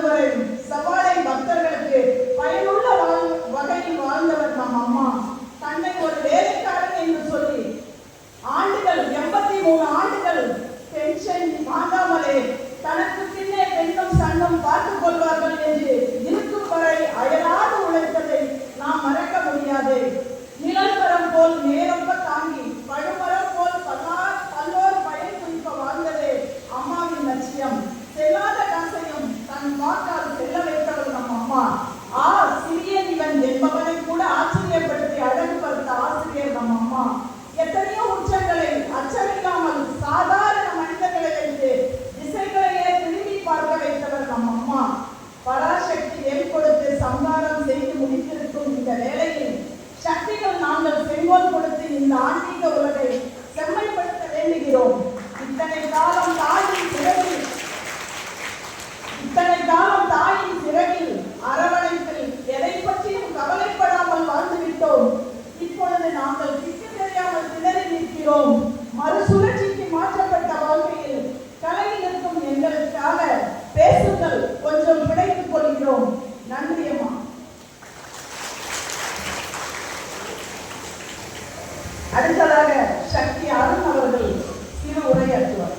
வரை சவாலை பக்தர்களுக்கு பயனுள்ள வகையில் வாழ்ந்தவர் நம் அம்மா. தன்னை ஒரு வேலைக்காரன் என்று சொல்லி ஆண்டுகள் 83 ஆண்டுகள் பென்ஷன் வாங்காமலே தனக்கு பின்னே பெண்ணும் சன்னும் பார்த்துக் கொள்வார்கள் என்று இருக்கும் வரை அயலாது உழைத்ததை நாம் மறக்க முடியாது. நிழல்மரம் போல் நேரம்ப தாங்கி பழுமரம் போல் பல்லோர் பயன் குறிப்ப வாழ்ந்ததே அம்மாவின் லட்சியம். செல்லாத காசையும் தன் வாக்கால் செல்ல வைத்தவர் நம் அம்மா. சிறியன் இவன் என்பவனை கூட ஆச்சரியப்படுத்தி அழகு பார்த்த ஆசிரியர் நம் அம்மா. எத்தனையோ உச்சங்களை அச்சமில்லாமல் சாதாரண மனிதர்களை வைத்து திசைகளையே திரும்பி பார்க்க வைத்தவர் நம் அம்மா. பராசக்தி எண் கொடுத்து சம்ஹாரம் செய்து முடித்திருக்கும் இந்த வேளையில் சக்திகள் நாங்கள் செங்கோல் கொடுத்து இந்த ஆன்மீக உலகை செம்மைப்படுத்த வேண்டுகிறோம். இத்தனை காலம் தாயின் சிறகில் அரவணைப்பில் எதை பற்றியும் கவலைப்படாமல் வாழ்ந்துவிட்டோம். இப்பொழுது நாங்கள் திக்கு தெரியாமல் திணறி நிற்கிறோம். மறுசுழற்சிக்கு மாற்றப்பட்ட வாழ்க்கையில் கலங்கி நிற்கும் எங்களுக்காக பேசுங்கள், கொஞ்சம் பிழைத்துக் கொள்கிறோம். நன்றி அம்மா. அடுத்ததாக சக்தி அருண் அவர்கள் சிறு உரையாற்றுவார்.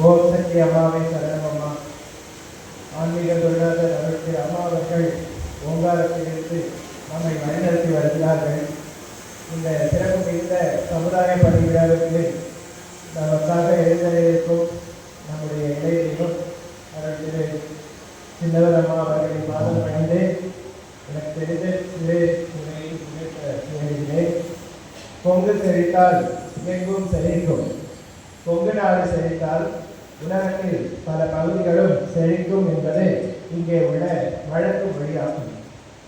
ஓம் சக்தி அம்மாவை சரணம். அம்மா ஆன்மீக தொழிலாளர் அவருக்கு அம்மா அவர்கள் ஓங்காரத்திலிருந்து நம்மை வழிநடத்தி வருகிறார்கள். இந்த சிறப்பு மிகுந்த சமுதாய பணி விழாவிற்கு நமக்காக எழுந்தருளிருக்கும் நம்முடைய இளைஞரும் அவருக்கு சின்னவர் அம்மா அவர்களின் பாதம் பணிந்து எனக்கு தெரிந்த சிறு பொங்கு செழித்தால் எங்கும் செழிக்கும். கொங்கு நாடு செழித்தால் உலகத்தில் பல பகுதிகளும் செழிக்கும் என்பது இங்கே உள்ள வழக்கு மொழியாகும்.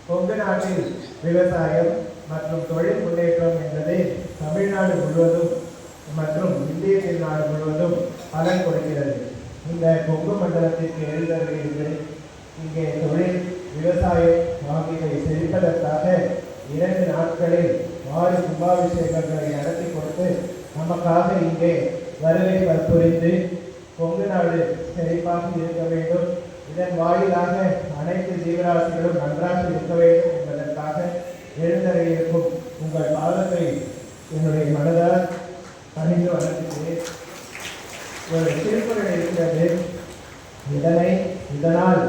கொங்கு நாட்டில் விவசாயம் மற்றும் தொழில் முன்னேற்றம் என்பது தமிழ்நாடு முழுவதும் மற்றும் இந்திய திருநாடு முழுவதும் பலன் கொடுக்கிறது. இந்த கொங்கு மண்டலத்திற்கு எழுதவில்லை. இங்கே தொழில் விவசாயம் ஆகியவை செழிப்பதற்காக 2 நாட்களில் 6 கும்பாபிஷேகங்களை நடத்தி கொடுத்து நமக்காக இங்கே வருகை வற்புரிந்து கொங்கு நாடு செழிப்பாக இருக்க வேண்டும், இதன் வாயிலாக அனைத்து ஜீவராசிகளும் நன்றாக இருக்க வேண்டும் என்பதற்காக எழுந்தருளியிருக்கும் உங்கள் பாதத்தை என்னுடைய மனதால் பணிந்து வளர்க்கிறேன். ஒரு திருக்குறள் இருக்கிறது, இதனால்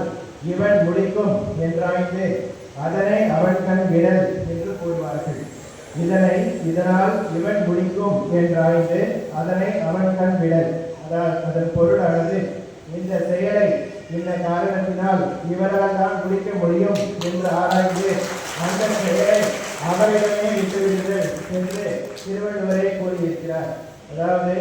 இவன் முடிக்கும் என்றாய்ந்து அதனை அவன் கண் விடல் என்று கூறுவார்கள். இதனால் இவன் முடிக்கும் என்றாய்ந்து அதனை அவன் கண் விடல். அதன் பொருளானது இந்த செயலை இந்த காரணத்தினால் இவரால் தான் முடிக்க முடியும் என்று ஆராய்ந்து அந்த செயலை அவரிடமே விட்டுவிடுங்கள் என்று திருவள்ளுவரே கூறியிருக்கிறார். அதாவது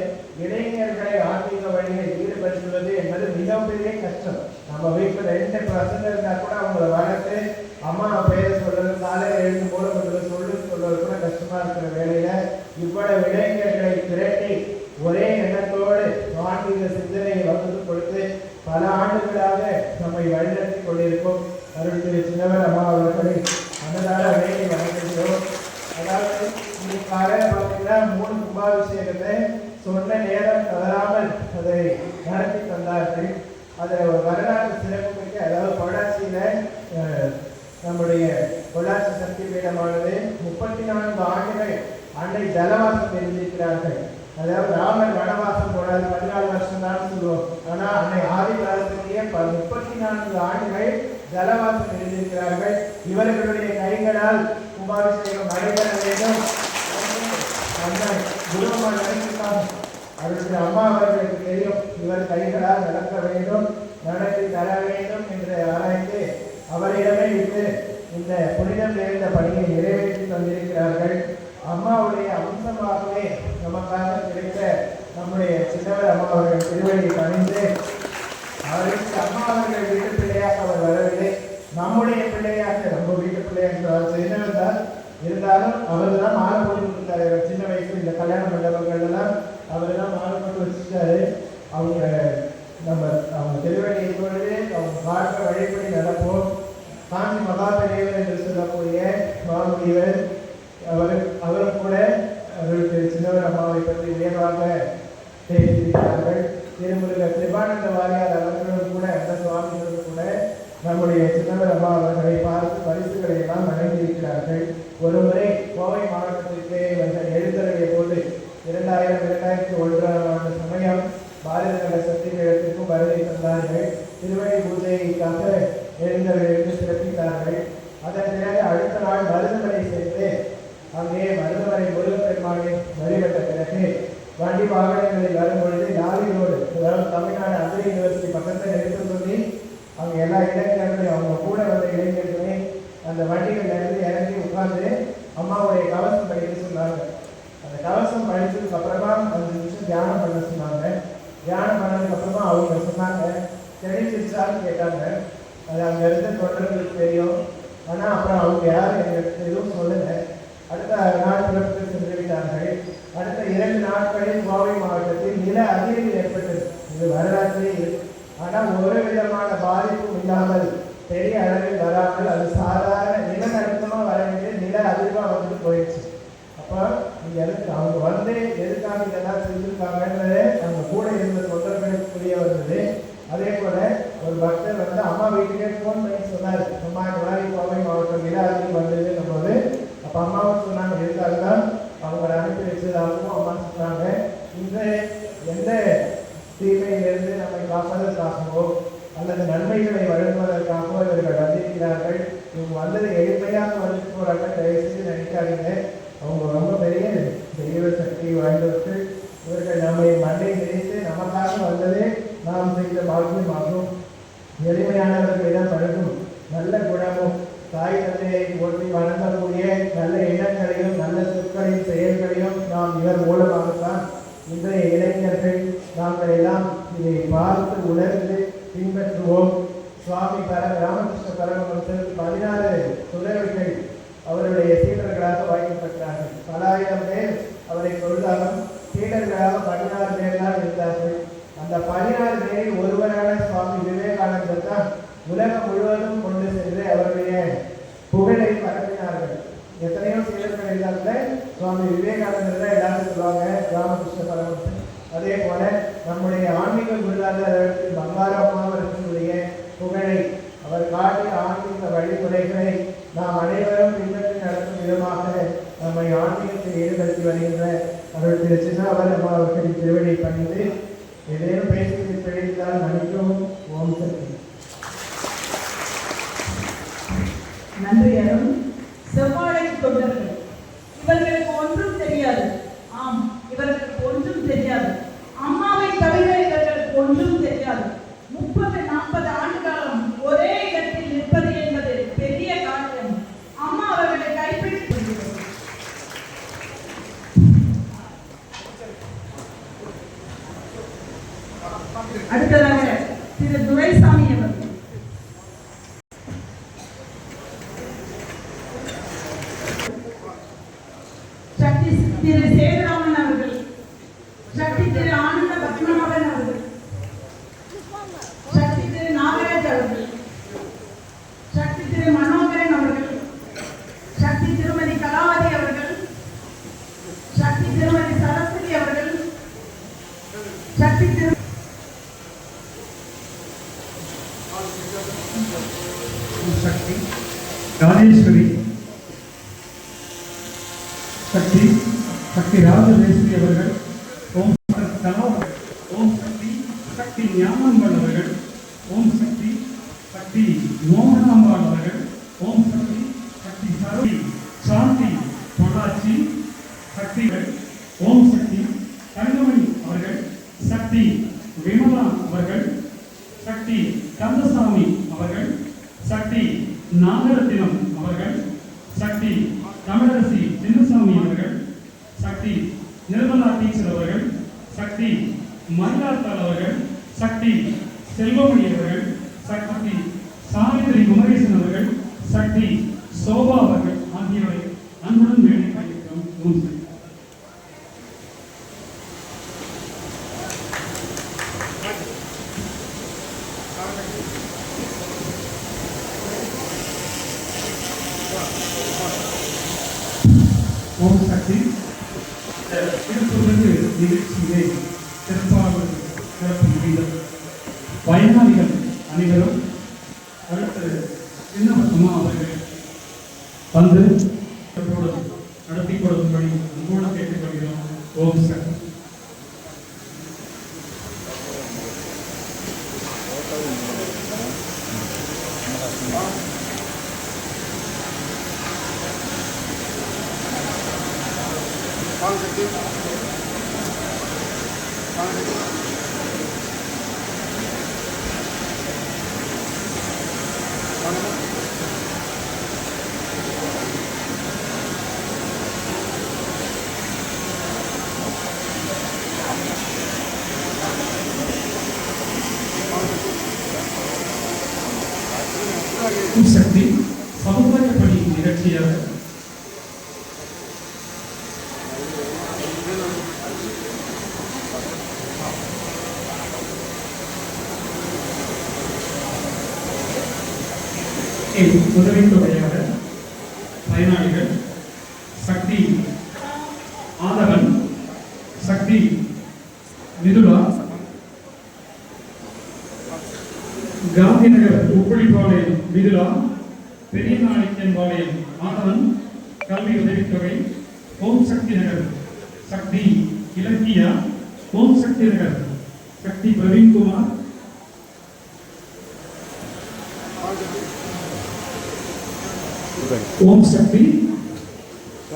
இளைஞர்களை ஆன்மீக வழியில் ஈடுபடுத்துவது என்பது மிகப்பெரிய கஷ்டம். நம்ம வீட்டில் 2% இருந்தால் கூட அவங்களை வளர்த்து அம்மா பேரை சொல்றது, காலையில் எழுந்து போல சொல்றது சொல்றது கூட கஷ்டமா இருக்கிற வேலையில இவ்வளவு இளைஞர்களை திரட்டி ஒரே எண்ணத்தோடு ஆன்மீக சிந்தனையை வகுத்து கொடுத்து பல ஆண்டுகளாக நம்மை வழிநடத்தி கொண்டிருக்கும் அருள் திரு சின்னவர் அம்மா அவர்களை மனதார வேண்டி வணங்குகிறோம். அதாவது இன்னைக்கு காலையில் பார்த்தீங்கன்னா 3 கும்பாபிஷேகத்தை சொன்ன நேரம் தவறாமல் அதை நடத்தி தந்தார்கள். அதில் ஒரு வரலாற்று சிறப்பு மிக்க, அதாவது பொள்ளாச்சியில நம்முடைய பொள்ளாச்சி சக்தி பீடமானது 34 ஆண்டுகள் அன்னை ஜலவாசம் இருந்திருக்கிறார்கள். அதாவது ராமர் வனவாசம் போடாது 14 வருஷம் தான் சொல்லுவோம். ஆனா அன்னை ஆதிபராசக்தியே 34 ஆண்டுகள் ஜலவாசம் இருந்திருக்கிறார்கள். இவர்களுடைய கைகளால் கும்பாபிஷேகம் நடைபெற வேண்டும். குருமான் நினைக்கிறார், அவருடைய அம்மா அவர்களுக்கு தெரியும் இவர் கைகளால் நடக்க வேண்டும், நடத்தி தர வேண்டும் என்று ஆராய்ந்து அவரிடமே விட்டு இந்த புனிதம் நிறைந்த பணியை நிறைவேற்றி தந்திருக்கிறார்கள். அம்மாவுடைய அம்சமாகவே நமக்காக கிடைத்த நம்முடைய சின்னவர் அம்மா அவர்கள் திருவடியை பணிந்து அவருக்கு அம்மா அவர்கள் வீட்டு பிள்ளையாக அவர் வரவில்லை, நம்முடைய பிள்ளையாக நம்ம வீட்டு பிள்ளையாக சின்னவர் தான் இருந்தாலும் அவர் தான் மாலை போட்டு கொடுத்தாரு. சின்ன வயசுல இந்த கல்யாண மண்டபங்கள்லாம் அவர் தான் மாலை போட்டு வச்சுட்டாரு. அவங்க திருவடியை பொழுது அவங்க பார்க்க வழிபடி நடப்போம். காஞ்சி மகா பெரியவர் என்று சொல்லக்கூடிய மாமுனிவர் அவரும் கூட அவருக்கு சின்னவர் அம்மாவை பற்றி உயர்வாக பேசியிருக்கிறார்கள். திருமுருக கிருபானந்த வாரியார் அவர்களும் கூட அந்த சுவாமிகளும் கூட நம்முடைய சின்னவர் அம்மா அவர்களை பார்த்து பரிசுகளை எல்லாம் வழங்கியிருக்கிறார்கள். ஒரு முறை கோவை மாவட்டத்திற்கு எழுந்தருடைய போது 2000-2001 சமயம் பாரத நல சத்தியத்திற்கும் வருகை தந்தார்கள். திருவடி பூஜைக்காக எழுந்தருளிலிருந்து சிறப்பித்தார்கள். அதன் பிறகு அடுத்த நாள் மருதமலை சென்று அங்கே மருதமலை முருகப்பெருமானை வழிபட்ட பிறகு வண்டி வாகனங்களில் வரும்பொழுது லாரி ரோடு, அதாவது தமிழ்நாடு அக்ரி யூனிவர்சிட்டி பக்கத்தில் எடுத்து சொல்லி அவங்க எல்லா இளைஞர்களையும் அவங்க கூட வந்த இளைஞர்களே அந்த வண்டிகளில் இருந்து இறங்கி உட்கார்ந்து அம்மாவுடைய கவசம் படிக்க சொன்னாங்க. அந்த கவசம் படித்ததுக்கு அப்புறமா 5 நிமிஷம் தியானம் பண்ண சொன்னாங்க. தியானம் பண்ணதுக்கு அப்புறமா அவங்க சொன்னாங்க, தெரிஞ்சிருச்சான்னு கேட்டாங்க. அது அங்கே இருந்த தொண்டர்களுக்கு தெரியும், ஆனால் அப்புறம் அவங்க யாரும் எங்களுக்கு எதுவும் சொல்லலை. அடுத்த நாள் பிறப்புக்கு சென்று விட்டார்கள். அடுத்த 2 நாட்களில் கோவை மாவட்டத்தில் நில அதிர்வு ஏற்பட்டது. இது வரலாற்றிலே இருக்கு. ஆனால் ஒரு விதமான பாதிப்பும் இல்லாமல் பெரிய அளவில் வராமல் அது சாதாரண நிலநடுக்கமாக வர வேண்டிய நில அதிர்வாக வந்து போயிடுச்சு. அப்போ இங்கே எதுக்கு அவங்க வந்து எதுக்காக இதெல்லாம் செஞ்சுருக்காங்கன்றது அவங்க கூட இருந்த தொண்டர்களுக்கு புரிய வந்தது. அதே போல ஒரு பக்தர் வந்து அம்மா வீட்டுக்கே ஃபோன் பண்ணி சொன்னார், அம்மா இந்த மாதிரி கோவை மாவட்டம் நில அதிர்வு வந்ததுன்னும் போது அப்போ அம்மாவும் சொன்னாங்க, எதுக்காக தான் அவங்களை அனுப்பி வச்சதாகவும் அம்மா சொன்னாங்க. இந்த எந்த தீமையிலிருந்து நம்மை காப்பதற்காகவோ அல்லது நன்மைகளை வழங்குவதற்காகவோ இவர்கள் வந்திருக்கிறார்கள். இவங்க வந்தது எளிமையாக வந்து போறாங்க, தயவுசெய்து நினைக்காதீங்க. அவங்க ரொம்ப பெரிய தெய்வ சக்தி வாய்ந்தவர்கள். இவர்கள் நம்மை மண்ணை நினைத்து நமக்காக வந்ததே நாம் செய்த பாக்கியமாகும். எளிமையானவர்களிடம் பழகும் நல்ல குணமும் தாய் தந்தையை போற்றி வணங்கக்கூடிய நல்ல எண்ணங்களையும் நல்ல சொற்களையும் செயல்களையும் நாம் இவர் மூலமாகத்தான் இன்றைய இளைஞர்கள் நாங்கள் எல்லாம் இதை பார்த்து உணர்ந்து பின்பற்றுவோம். சுவாமி ராமகிருஷ்ண பரமஹம்சர் 16 துறவிகள் அவருடைய சீடர்களாக வாய்க்கப்பட்டார்கள். பல ஆயிரம் பேர் அவரை தொழுதாலும் சீடர்களாக 16 பேர் தான் இருந்தார்கள். அந்த 16 பேரில் ஒருவரான சுவாமி விவேகானந்தர் தான் உலகம் முழுவதும் கொண்டு சென்று அவருடைய புகழை பரப்பினார்கள். எத்தனையோ சீடர்கள் இருந்தார்கள், சுவாமி விவேகானந்தர் தான் எல்லாரும் சொல்லுவாங்க, ராமகிருஷ்ண பரமஹம்சர். அதே போல நம்முடைய ஆன்மீக குருநாதர் பங்காரம்மாவர்களுடைய புகழை அவர் காட்டிய ஆன்மீக வழிமுறைகளை நாம் அனைவரும் பின்பற்றி நடத்தும் விதமாக நம்மை ஆன்மீகத்தில் ஈடுபடுத்தி வருகின்ற அவர்கள் திரு சின்னாவர் அம்மா அவர்களின் திருவடியை பணிந்து ஏதேனும் பேசுவதை பிழைத்தால் மன்னிக்கவும். ஓம் சக்தி. நன்றி அருண். செவ்வாழை தொண்டர்கள் இவர்களுக்கு ஒன்றும் தெரியாது. ஆம், இவர்களுக்கு ஒன்றும் தெரியாது. அம்மாவை தவிர இவர்களுக்கு ஒன்றும் தெரியாது. 30-40 ஆண்டு காலம் ஒரே இடத்தில் நிற்பது என்பது பெரிய காரியம். அம்மா அவர்களை கைப்பிடித்து அடுத்ததாக திரு துரைசாமி அவர்கள். சக்தி திரு சேதுராமன் அவர்கள், சக்தி திரு ஆனந்த பத்மநாபன் அவர்கள், சக்தி திரு நாகராஜ் அவர்கள், சக்தி திரு மனோகரன் அவர்கள், சக்தி திருமதி கலாவதி அவர்கள், சக்தி திருமதி சரஸ்வதி அவர்கள், சக்தி திரு சக்தி ராஜேஸ்வரி, சக்தி சக்தி ராஜேஸ்வரி அவர்கள், ஓம் கலா, ஓம் சக்தி சக்தி ஞானம்பல் அவர்கள், ஓம் சக்தி சக்தி மோகனாம்பாள் அவர்கள், ஓம் சக்தி சக்தி சரவி சாந்தி பொள்ளாச்சி சக்திகள், ஓம் சக்தி தங்கமணி அவர்கள், சக்தி விமலா அவர்கள், சக்தி கந்தசாமி அவர்கள், சக்தி நாகரத்தினம் அவர்கள், சக்தி தமிழரசி சின்னசாமி அவர்கள், சக்தி நிர்மலா டீச்சர் அவர்கள், சக்தி மயிலாத்தாள் அவர்கள், சக்தி செல்வமணி அவர்கள், சக்தி சாவித்திரி குமரேசன் அவர்கள், சக்தி சோபா அவர்கள் ஆகியோரை அன்புடன் மேடை பயிர்க்கிறோம். ஓம் சக்தி. ஓம் சக்தி. திருக்குறளுக்கு நிகழ்ச்சியிலே சிறப்பாக சிறப்பு முடிந்தது. பயனாளிகள் அனைவரும் அடுத்து சின்னவசமா அவர்கள் வந்து நடத்தி கொடுக்கும்படி அன்போடு கேட்டுக்கொள்கிறோம். ஓம் சக்தி. ஓம் சக்தி. சமுதாய பணி நிகழ்ச்சியாக உதவித்தொகையாக பயனாளிகள் சக்தி ஆதவன், சக்தி மிதுலா, காந்திநகர் உப்புளிப்பாளையம் மிதுலா, பெரியநாளிக்கன்பாளையம் ஆதவன் கல்வி உதவித்தொகை. ஓம் சக்தி நகர் சக்தி இலக்கியா, ஓம் சக்தி நகர் சக்தி பிரவீன்குமார், ஓம் சக்தி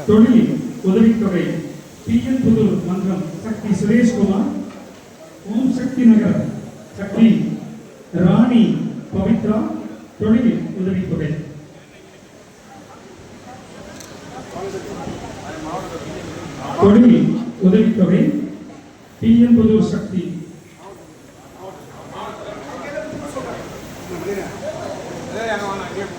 தொழில் உதவித்தொகை பிஎன் புதூர் மன்றம் சக்தி சுரேஷ்குமார், ஓம் சக்தி நகர் சக்தி ராணி பவித்ரா தொழில் உதவித்தொகை. தொழில் உதவித்தொகை பிஎன் புதூர் சக்தி அங்க வாங்க